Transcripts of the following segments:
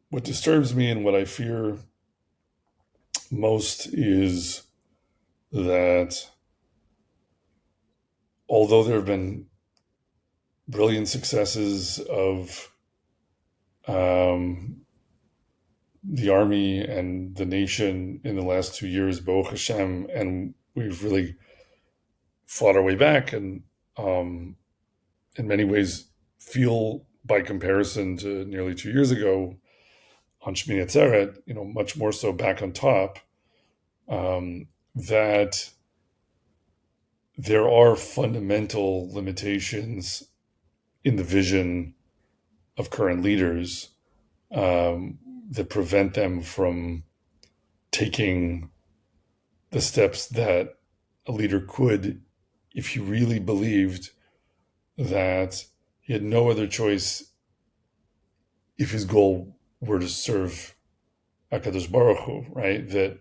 What disturbs me and what I fear most is that although there have been brilliant successes of um, the army and the nation in the last 2 years, Baruch Hashem, and we've really fought our way back, and um, in many ways feel, by comparison to nearly 2 years ago on Shmini Atzeret, much more so back on top. That there are fundamental limitations in the vision of current leaders um, that prevent them from taking the steps that a leader could if he really believed that he had no other choice if his goal were to serve Hakadosh Baruch Hu, right? That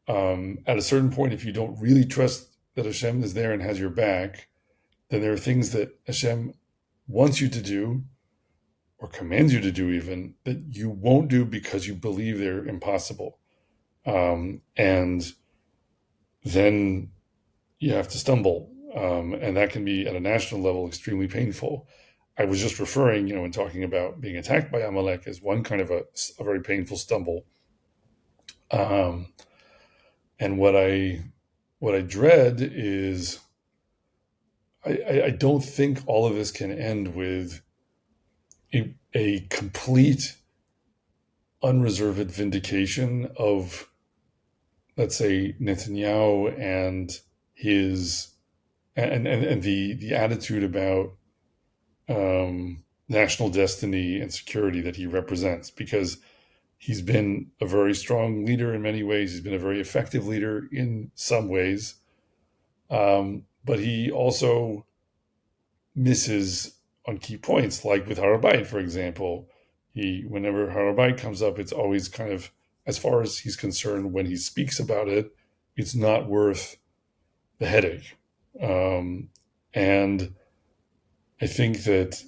at a certain point, if you don't really trust that Hashem is there and has your back, then there are things that Hashem wants you to do or commands you to do even that you won't do because you believe they're impossible. And then you have to stumble. And that can be at a national level extremely painful. I was just referring, in talking about being attacked by Amalek as one kind of a very painful stumble. And what I dread is I don't think all of this can end with a complete unreserved vindication of, let's say, Netanyahu and his and the attitude about national destiny and security that he represents, because he's been a very strong leader in many ways. He's been a very effective leader in some ways, but he also misses on key points, like with Har HaBayit, for example. Whenever Har HaBayit comes up, it's always kind of, as far as he's concerned, when he speaks about it, it's not worth the headache. And I think that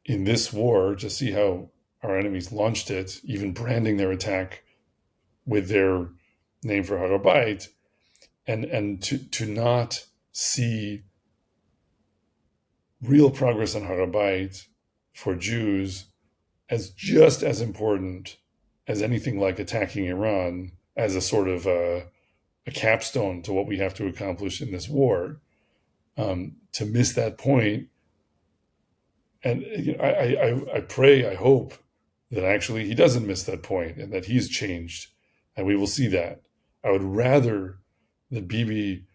in this war, to see how our enemies launched it, even branding their attack with their name for Har HaBayit, and to not see real progress on Har HaBayit for Jews as just as important as anything like attacking Iran as a sort of a capstone to what we have to accomplish in this war. To miss that point, and I pray, I hope that actually he doesn't miss that point and that he's changed, and we will see that. I would rather that Bibi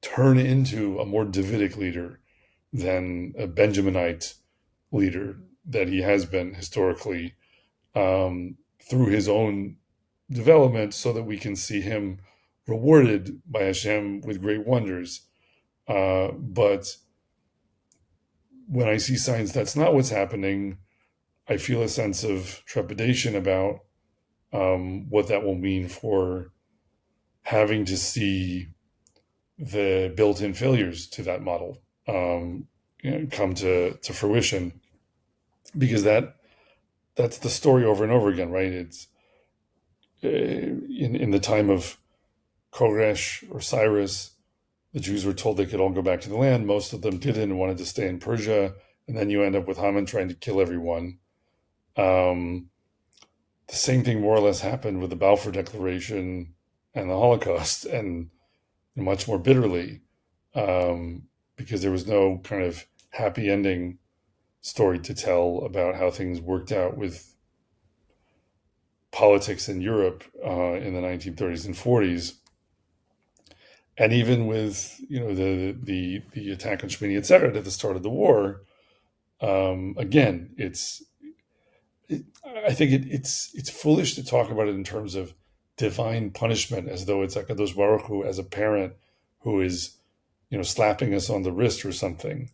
turn into a more Davidic leader than a Benjaminite leader that he has been historically, through his own development, so that we can see him rewarded by Hashem with great wonders. But when I see signs that's not what's happening, I feel a sense of trepidation about what that will mean for having to see the built-in failures to that model come to fruition, because that's the story over and over again, right? It's in the time of Koresh or Cyrus, the Jews were told they could all go back to the land. Most of them didn't and wanted to stay in Persia, and then you end up with Haman trying to kill everyone. The same thing more or less happened with the Balfour Declaration and the Holocaust, and much more bitterly, because there was no kind of happy ending story to tell about how things worked out with politics in Europe in the 1930s and 40s. And even with the attack on Shmini Atzeret at the start of the war, again, I think it's foolish to talk about it in terms of divine punishment, as though it's Hakadosh Baruch Hu as a parent who is slapping us on the wrist or something.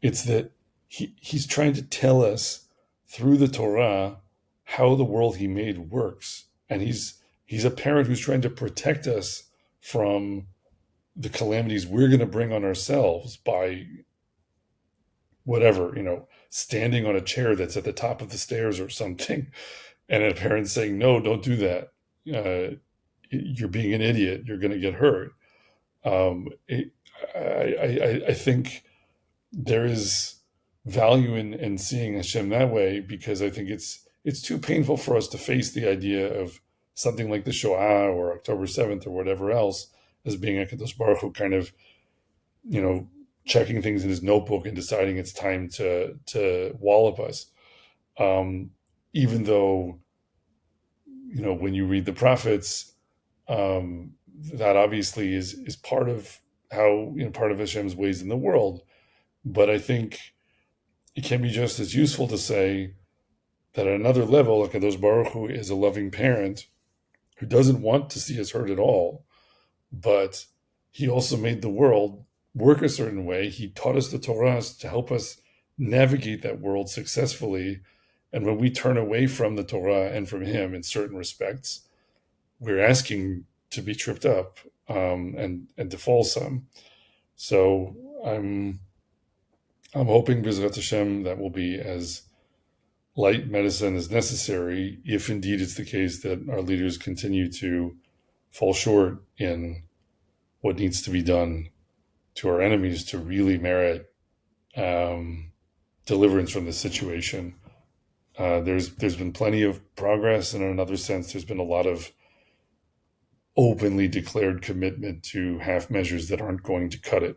It's that he's trying to tell us through the Torah how the world he made works, and he's a parent who's trying to protect us from the calamities we're going to bring on ourselves by whatever, standing on a chair that's at the top of the stairs or something, and a parent saying, no, don't do that. You're being an idiot. You're going to get hurt. It, I think there is value in seeing Hashem that way, because I think it's too painful for us to face the idea of something like the Shoah or October 7th or whatever else as being a Kadosh Baruch Hu kind of, you know, checking things in his notebook and deciding it's time to wallop us. Um, Even though, when you read the prophets, that obviously is part of how, part of Hashem's ways in the world. But I think it can be just as useful to say that at another level, Hakadosh Baruch Hu is a loving parent who doesn't want to see us hurt at all, but he also made the world work a certain way. He taught us the Torah to help us navigate that world successfully. And when we turn away from the Torah and from him in certain respects, we're asking to be tripped up, and to fall some. So I'm hoping B'ezrat Hashem that will be as light medicine as necessary, if indeed it's the case that our leaders continue to fall short in what needs to be done to our enemies to really merit deliverance from this situation. There's been plenty of progress, and in another sense, there's been a lot of openly declared commitment to half measures that aren't going to cut it.